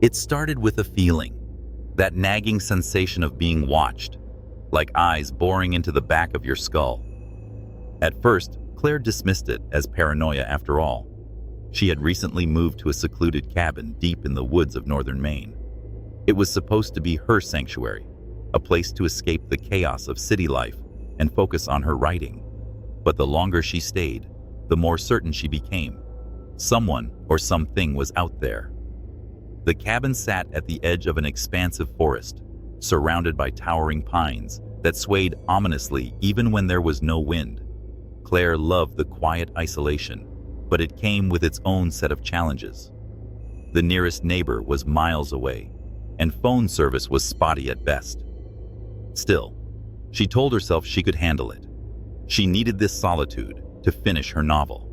It started with a feeling, that nagging sensation of being watched, like eyes boring into the back of your skull. At first, Claire dismissed it as paranoia after all. She had recently moved to a secluded cabin deep in the woods of northern Maine. It was supposed to be her sanctuary, a place to escape the chaos of city life and focus on her writing. But the longer she stayed, the more certain she became. Someone or something was out there. The cabin sat at the edge of an expansive forest, surrounded by towering pines that swayed ominously even when there was no wind. Claire loved the quiet isolation, but it came with its own set of challenges. The nearest neighbor was miles away, and phone service was spotty at best. Still, she told herself she could handle it. She needed this solitude to finish her novel.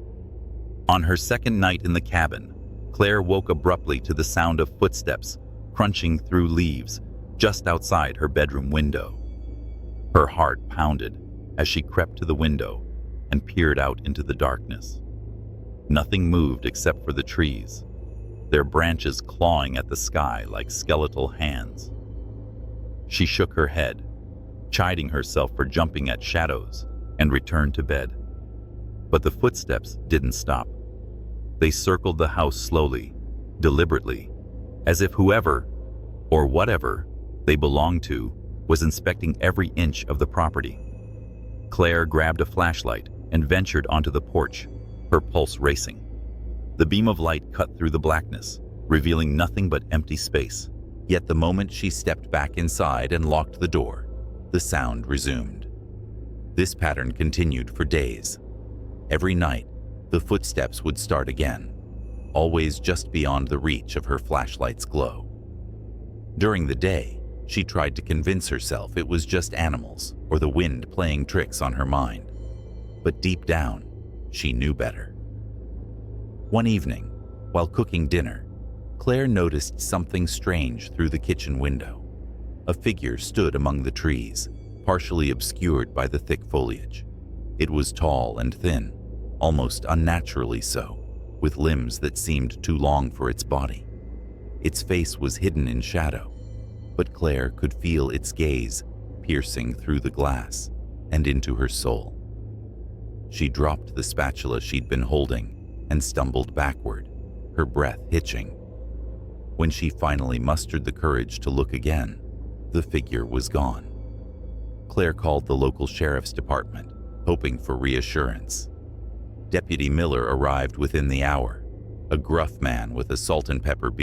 On her second night in the cabin, Claire woke abruptly to the sound of footsteps crunching through leaves just outside her bedroom window. Her heart pounded as she crept to the window and peered out into the darkness. Nothing moved except for the trees, their branches clawing at the sky like skeletal hands. She shook her head, chiding herself for jumping at shadows, and returned to bed. But the footsteps didn't stop. They circled the house slowly, deliberately, as if whoever, or whatever, they belonged to was inspecting every inch of the property. Claire grabbed a flashlight and ventured onto the porch, her pulse racing. The beam of light cut through the blackness, revealing nothing but empty space. Yet the moment she stepped back inside and locked the door, the sound resumed. This pattern continued for days. Every night, the footsteps would start again, always just beyond the reach of her flashlight's glow. During the day, she tried to convince herself it was just animals or the wind playing tricks on her mind. But deep down, she knew better. One evening, while cooking dinner, Claire noticed something strange through the kitchen window. A figure stood among the trees, partially obscured by the thick foliage. It was tall and thin, almost unnaturally so, with limbs that seemed too long for its body. Its face was hidden in shadow, but Claire could feel its gaze piercing through the glass and into her soul. She dropped the spatula she'd been holding and stumbled backward, her breath hitching. When she finally mustered the courage to look again, the figure was gone. Claire called the local sheriff's department, hoping for reassurance. Deputy Miller arrived within the hour, a gruff man with a salt and pepper beard.